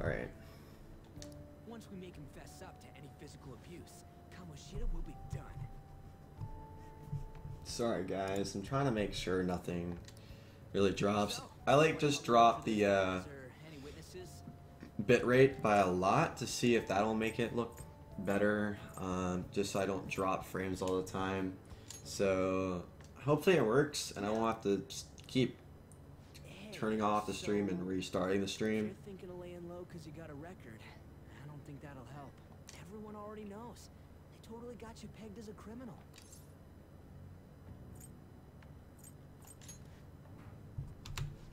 Alright. Once we make him fess up to any physical abuse, Kamoshida will be done. Sorry guys, I'm trying to make sure nothing really drops. I like just drop the bitrate by a lot to see if that'll make it look better, just so I don't drop frames all the time. So hopefully it works and I won't have to just keep turning off the stream and restarting the stream. You're thinking of laying low because you got a record. I don't think that'll help. Everyone already knows. They totally got you pegged as a criminal.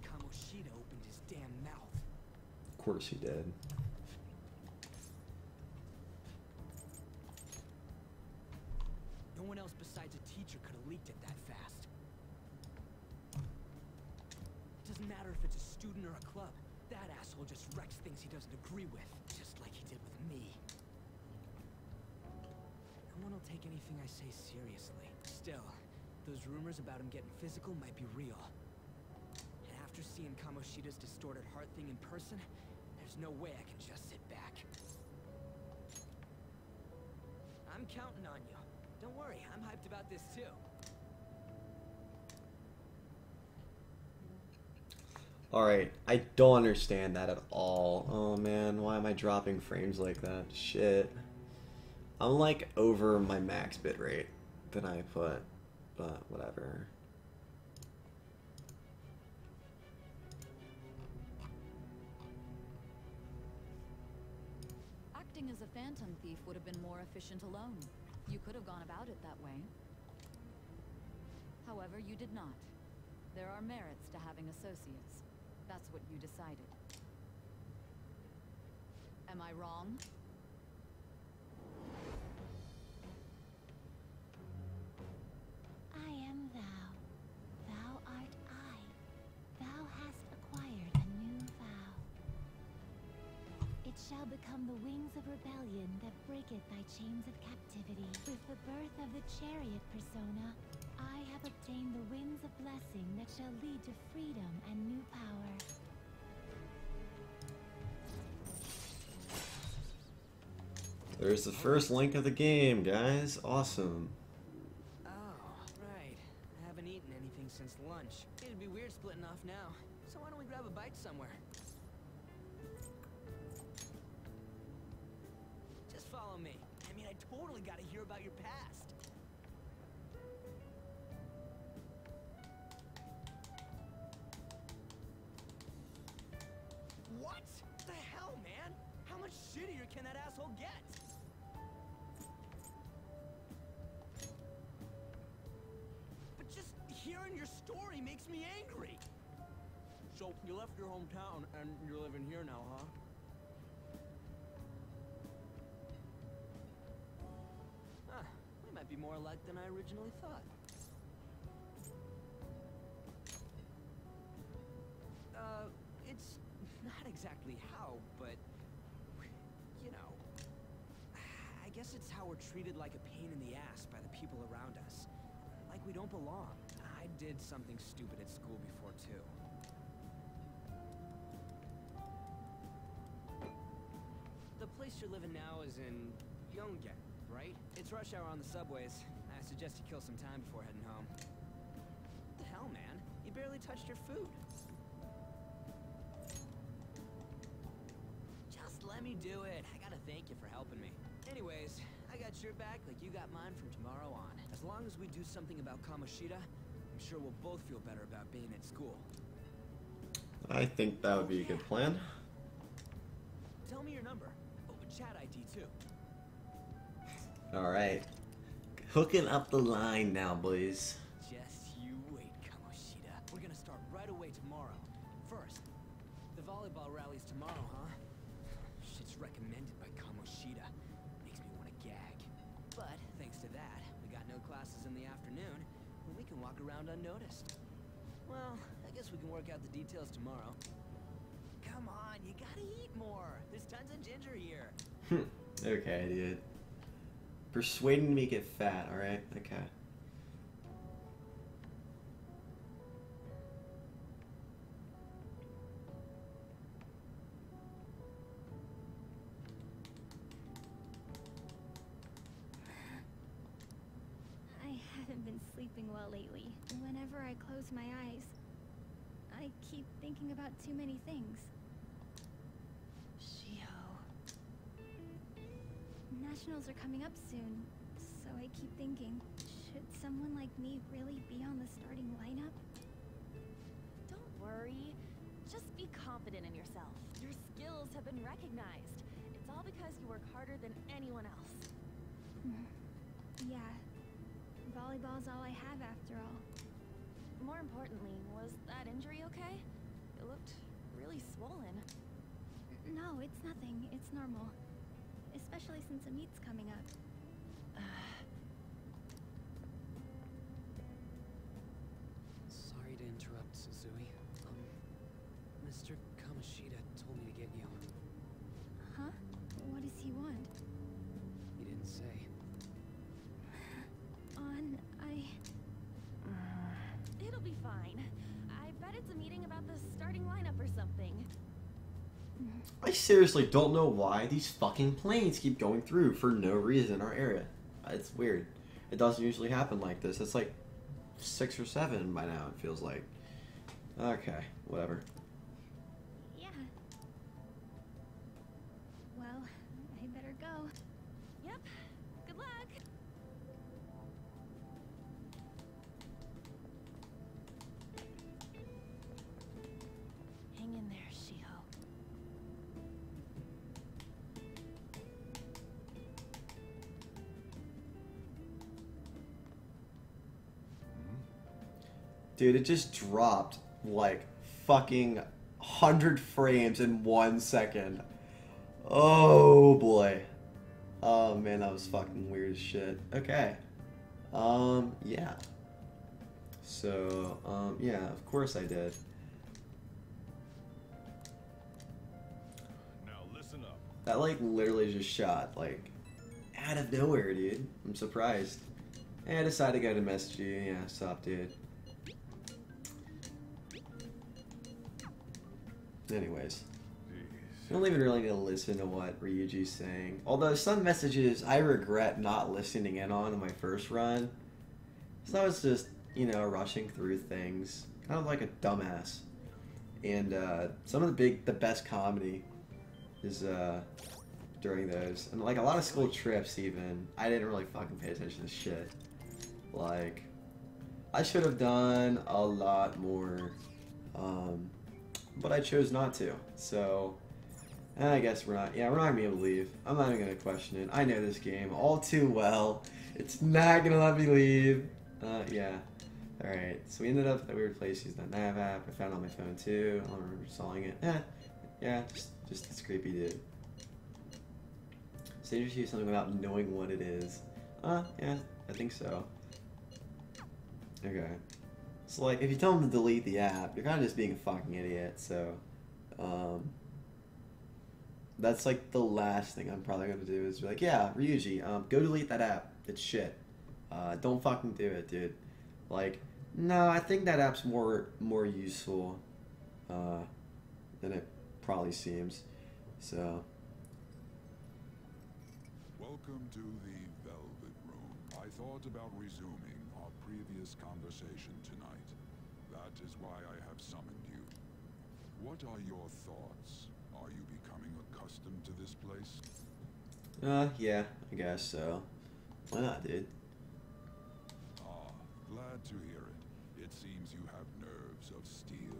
Kamoshida opened his damn mouth. Of course he did. No one else besides a teacher could have leaked it that fast. It doesn't matter if it's a student or a club. That asshole just wrecks things he doesn't agree with, just like he did with me. No one will take anything I say seriously. Still, those rumors about him getting physical might be real. And after seeing Kamoshida's distorted heart thing in person, there's no way I can just sit back. I'm counting on you. Don't worry, I'm hyped about this too. Alright, I don't understand that at all. Oh man, why am I dropping frames like that? Shit. I'm like over my max bitrate that I put, but whatever. Acting as a phantom thief would have been more efficient alone. You could have gone about it that way. However, you did not. There are merits to having associates. That's what you decided. Am I wrong? I am thou. Thou art I. Thou hast acquired a new vow. It shall become the wings of rebellion that breaketh thy chains of captivity. With the birth of the chariot persona, I have obtained the winds of blessing that shall lead to freedom and new power. There's the first link of the game, guys. Awesome. Oh, right. I haven't eaten anything since lunch. It'd be weird splitting off now. So why don't we grab a bite somewhere? Just follow me. I mean, I totally gotta hear about your past. What the hell, man? How much shittier can that asshole get? But just hearing your story makes me angry. So, you left your hometown and you're living here now, huh? Huh, we might be more alike than I originally thought. It's not exactly how, but, you know, I guess it's how we're treated like a pain in the ass by the people around us. Like we don't belong. I did something stupid at school before, too. The place you're living now is in Yongen, right? It's rush hour on the subways. I suggest you kill some time before heading home. What the hell, man? You barely touched your food. Just let me do it. I gotta thank you for helping me. Anyways, I got your back like you got mine from tomorrow on. As long as we do something about Kamoshida, I'm sure we'll both feel better about being at school. I think that would be a good plan. Tell me your number. Oh, chat ID too. Alright. Hooking up the line now, boys. Just you wait, Kamoshida. We're gonna start right away tomorrow. First, the volleyball rally's tomorrow, huh? Shit's recommended by Kamoshida. Makes me want to gag. But thanks to that, we got no classes in the afternoon, and we can walk around unnoticed. Well, I guess we can work out the details tomorrow. Come on, you gotta eat more. There's tons of ginger here. Okay, dude. Persuading me to get fat, alright? Okay. I close my eyes. I keep thinking about too many things. Shiho. Nationals are coming up soon, so I keep thinking, should someone like me really be on the starting lineup? Don't worry. Just be confident in yourself. Your skills have been recognized. It's all because you work harder than anyone else. Yeah. Volleyball's all I have after all. More importantly, was that injury okay? It looked really swollen. No, it's nothing. It's normal. Especially since a meet's coming up. Sorry to interrupt, Suzui. Mr. Kamoshida told me to get you. Huh? What does he want? He didn't say. It'll be fine. I bet it's a meeting about the starting lineup or something. I seriously don't know why these fucking planes keep going through for no reason in our area. It's weird. It doesn't usually happen like this. It's like 6 or 7 by now, it feels like. Okay, whatever. Yeah. Well, I better go. Yep. Good luck. Hang in there, Shiho. Dude, it just dropped like fucking 100 frames in 1 second. Oh boy. Oh man, that was fucking weird as shit. Okay. Yeah. So, yeah, of course I did. Now listen up. That like literally just shot like out of nowhere, dude. I'm surprised. And I decided to go to message you. Yeah, stop, dude. Anyways, I don't even really need to listen to what Ryuji's saying. Although some messages I regret not listening in on in my first run. So I was just, you know, rushing through things, kind of like a dumbass. And some of the best comedy is during those, and like a lot of school trips. Even I didn't really fucking pay attention to shit. Like, I should have done a lot more. But I chose not to, so I guess we're not gonna be able to leave. I'm not even gonna question it. I know this game all too well. It's not gonna let me leave. Yeah. Alright, so we ended up at that weird place using that nav app. I found it on my phone too. I don't remember installing it. Yeah, just this creepy dude. So you just use something without knowing what it is. Yeah, I think so. Okay. So, like, if you tell them to delete the app, you're kind of just being a fucking idiot, so, that's, like, the last thing I'm probably going to do is be like, yeah, Ryuji, go delete that app. It's shit. Don't fucking do it, dude. Like, no, I think that app's more useful, than it probably seems, so. Welcome to the Velvet Room. I thought about resuming our previous conversation tonight. That is why I have summoned you. What are your thoughts? Are you becoming accustomed to this place? Yeah, I guess so. Why not, dude? Glad to hear it. It seems you have nerves of steel.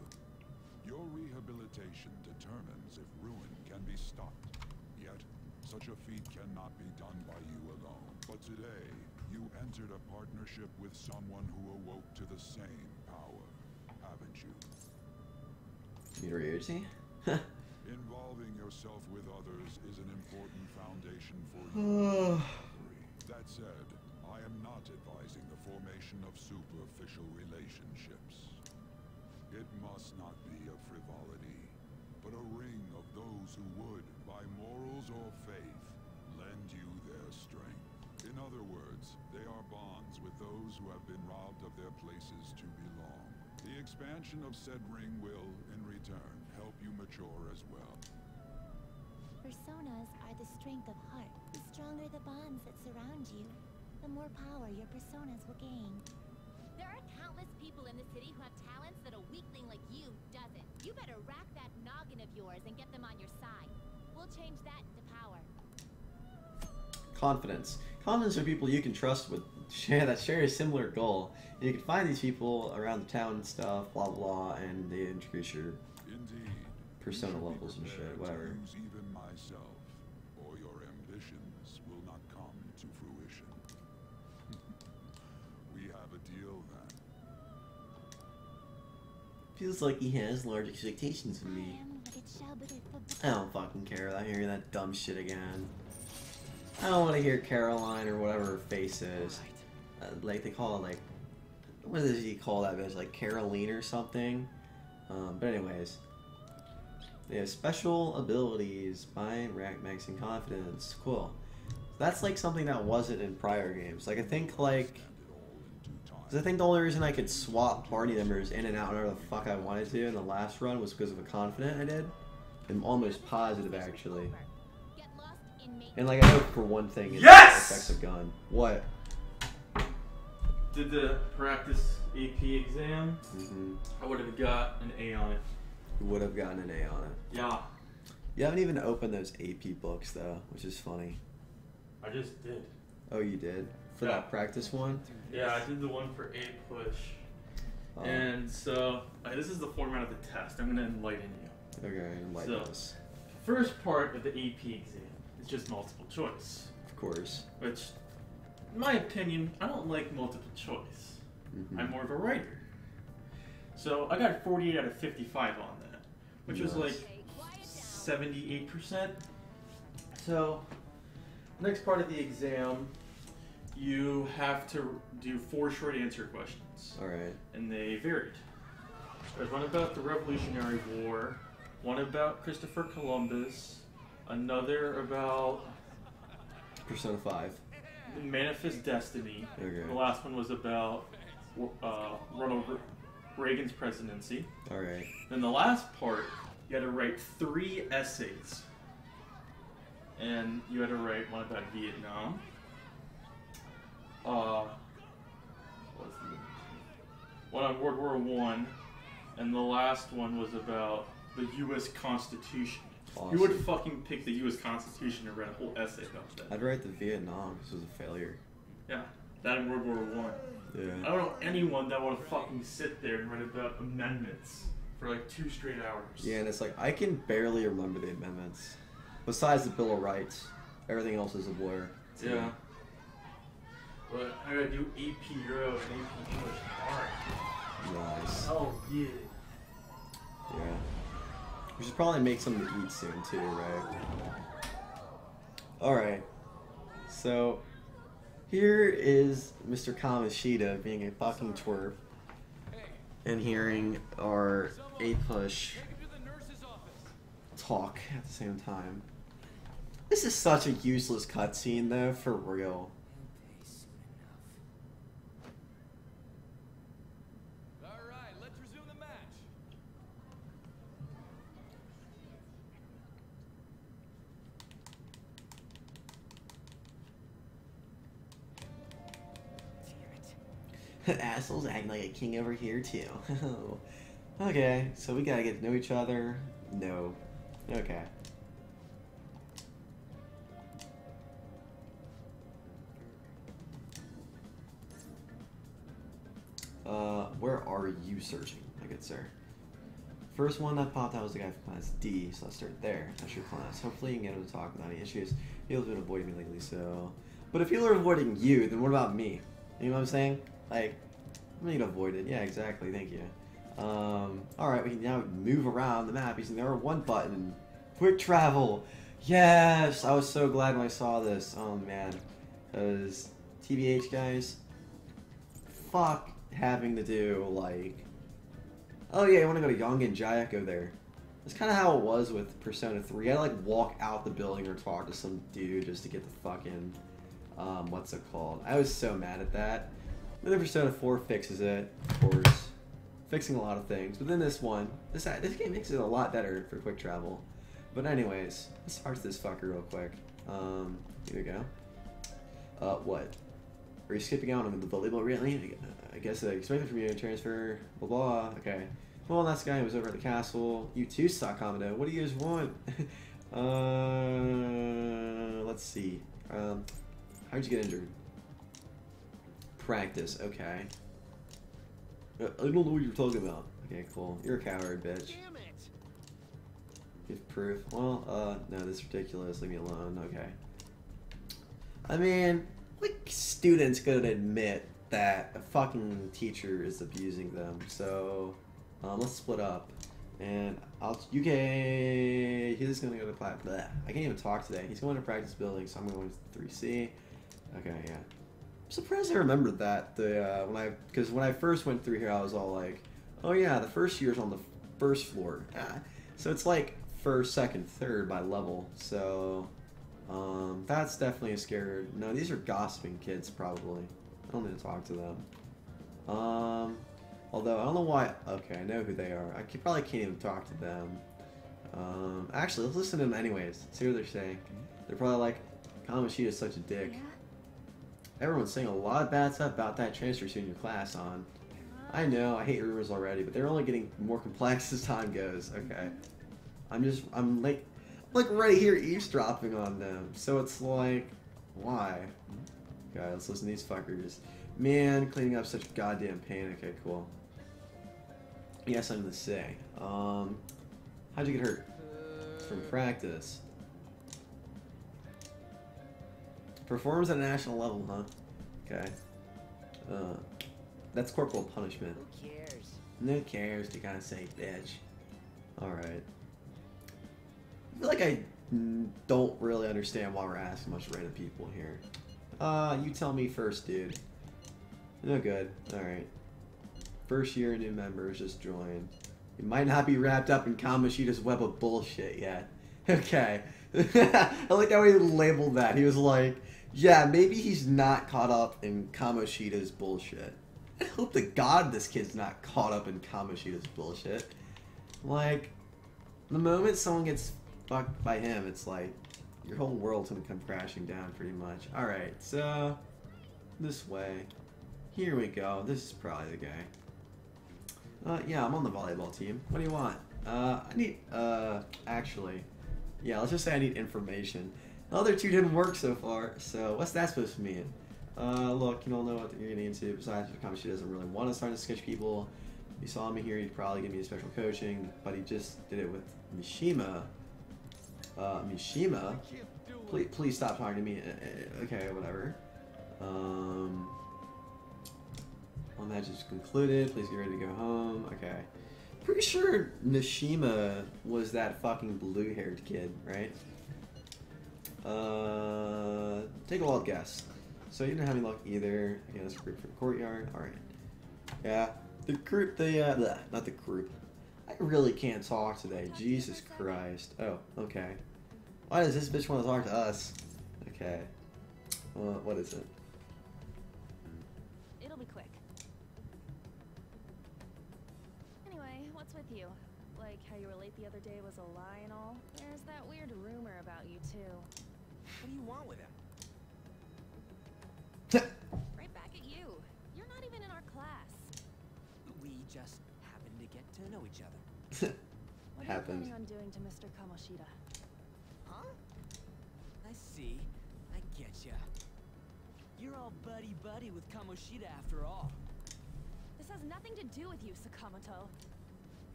Your rehabilitation determines if ruin can be stopped. Yet, such a feat cannot be done by you alone. But today, you entered a partnership with someone who awoke to the same power, haven't you? Ryuji? Involving yourself with others is an important foundation for you. That said, I am not advising the formation of superficial relationships. It must not be a frivolity, but a ring of those who would, by morals or faith, lend you their strength. In other words, they are bonds with those who have been robbed of their places to belong. The expansion of said ring will, in return, help you mature as well. Personas are the strength of heart. The stronger the bonds that surround you, the more power your personas will gain. There are countless people in the city You better rack that noggin of yours and get them on your side. We'll change that into power. Confidence. Confidence are people you can trust with that share a similar goal. And you can find these people around the town and stuff, blah blah, and they increase your persona levels and shit, whatever. Even myself, or your ambitions will not come to fruition. We have a deal then. Feels like he has large expectations of me. I don't fucking care. I hear that dumb shit again. I don't want to hear Caroline or whatever her face is. Like they call it like, what does he call that bitch? Like Caroline or something. But anyways, they have special abilities by maxing confidence. Cool. That's like something that wasn't in prior games. Like I think like, cause I think the only reason I could swap party members in and out whenever the fuck I wanted to in the last run was because of a confident I did. I'm almost positive actually. And like I know for one thing, it's effects of gun. What? Did the practice AP exam? I would have got an A on it. You would have gotten an A on it. Yeah. You haven't even opened those AP books though, which is funny. I just did. Oh, you did? For that practice one? Yeah, I did the one for A push. And so, this is the format of the test. I'm going to enlighten you. Okay, enlighten us. First part of the AP exam is just multiple choice. Of course. Which, in my opinion, I don't like multiple choice. I'm more of a writer. So I got 48 out of 55 on that, which was like 78%. So, next part of the exam, you have to do 4 short answer questions. Alright. And they varied. There's one about the Revolutionary War, one about Christopher Columbus, another about Persona 5. Manifest Destiny. Okay. The last one was about Ronald Reagan's presidency. Alright. Then the last part, you had to write 3 essays. And you had to write one about Vietnam. One on World War I. And the last one was about the U.S. Constitution. Awesome. You would fucking pick the U.S. Constitution and write a whole essay about that. I'd write the Vietnam because it was a failure. Yeah, that in World War I. Yeah. I don't know anyone that would fucking sit there and write about amendments for like 2 straight hours. Yeah, and it's like, I can barely remember the amendments. Besides the Bill of Rights, everything else is a blur. Yeah. But I gotta do AP Euro and AP English tomorrow. Nice. Oh, yeah. Yeah. We should probably make something to eat soon too, right? Alright. So, here is Mr. Kamoshida being a fucking twerp. And hearing our A-push talk at the same time. This is such a useless cutscene though, for real. Alright, let's resume the match. Assholes acting like a king over here too. Okay, so we gotta get to know each other. No. Okay. Where are you searching, my good sir? First one that popped out was the guy from class D, so let's start there. That's your class. Hopefully you can get him to talk without any issues. He's been avoiding me lately, so... But if people are avoiding you, then what about me? You know what I'm saying? Like, I'm gonna get avoided. Yeah, exactly, thank you. Alright, we can now move around the map using the R1 button. Quick travel! Yes! I was so glad when I saw this. Oh man. Because, TBH guys, fuck having to do, like... Oh yeah, you want to go to Yongan Jaya, go there. That's kind of how it was with Persona 3. I had to like walk out the building or talk to some dude just to get the fucking, what's it called? I was so mad at that. But then Persona 4 fixes it, of course. Fixing a lot of things. But then this one, this game makes it a lot better for quick travel. But anyways, let's start this fucker real quick. Here we go. What? Are you skipping out on the volleyball really? I guess expected from you to transfer, blah blah. Okay. Well, that's the guy who was over at the castle. You too, suck, Kamado. What do you guys want? Let's see. How'd you get injured? Practice. Okay. I don't know what you're talking about. Okay, cool. You're a coward, bitch. Damn it! Give proof. Well, no, this is ridiculous. Leave me alone. Okay. I mean, like, students could admit that a fucking teacher is abusing them. So, let's split up. And he's gonna go to class. I can't even talk today. He's going to practice building, so I'm going to 3C. Okay, yeah. I'm surprised I remembered that. Because when I first went through here, I was all like, oh yeah, the first year's on the first floor. So it's like first, second, third by level. So that's definitely a scare. No, these are gossiping kids probably. I don't need to talk to them. Although I don't know why. Okay, I know who they are. I probably can't even talk to them. Actually, let's listen to them anyways. See what they're saying. They're probably like, Kamoshida is such a dick. Yeah? Everyone's saying a lot of bad stuff about that transfer student class on. I know, I hate rumors already, but they're only getting more complex as time goes. Okay. I'm like right here eavesdropping on them. So it's like, why? Okay, let's listen to these fuckers. Man, cleaning up such goddamn pain. Okay, cool. Yes, I'm gonna say. How'd you get hurt? From practice. Performs at a national level, huh? Okay. That's corporal punishment. Who cares? No cares, you gotta say, bitch. Alright. I feel like I don't really understand why we're asking much random people here. You tell me first, dude. No good. Alright. First year new members just joined. You might not be wrapped up in Kamoshida's web of bullshit yet. Okay. I like how he labeled that. He was like, yeah, maybe he's not caught up in Kamoshida's bullshit. I hope to God this kid's not caught up in Kamoshida's bullshit. Like, the moment someone gets fucked by him, it's like, your whole world's gonna come crashing down pretty much. Alright, so, this way. Here we go. This is probably the guy. Yeah, I'm on the volleyball team. What do you want? I need, actually, yeah, let's just say I need information. The other two didn't work so far, so what's that supposed to mean? Look, you don't know what you're getting into. Besides, Kamoshida doesn't really want to start to sketch people. If you saw me here, he'd probably give me a special coaching, but he just did it with Mishima. Mishima? Please stop talking to me. Okay, whatever. All matches concluded. Please get ready to go home. Okay. Pretty sure Mishima was that fucking blue-haired kid, right? Take a wild guess. So you didn't have any luck either. Again, it's a group from the courtyard. Alright. Yeah. The group, not the group. I really can't talk today. Jesus Christ. Oh, okay. Why does this bitch want to talk to us? Okay. What is it? It'll be quick. Anyway, what's with you? Like how you were late the other day was a lie and all? There's that weird rumor about you too. What do you want with him? Right back at you. You're not even in our class. We just happen to get to know each other. What Happened. are you planning on doing to Mr. Kamoshida? Huh? I see. I get ya. You're all buddy-buddy with Kamoshida after all. This has nothing to do with you, Sakamoto.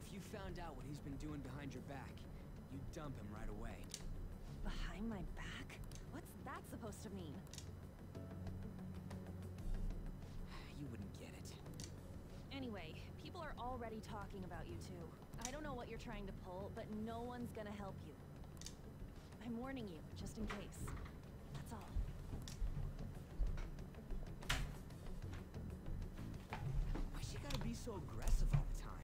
If you found out what he's been doing behind your back, you'd dump him right away. Behind my back? What's that supposed to mean? You wouldn't get it. Anyway, people are already talking about you two. I don't know what you're trying to pull, but no one's gonna help you. I'm warning you, just in case. That's all. Why she gotta be so aggressive?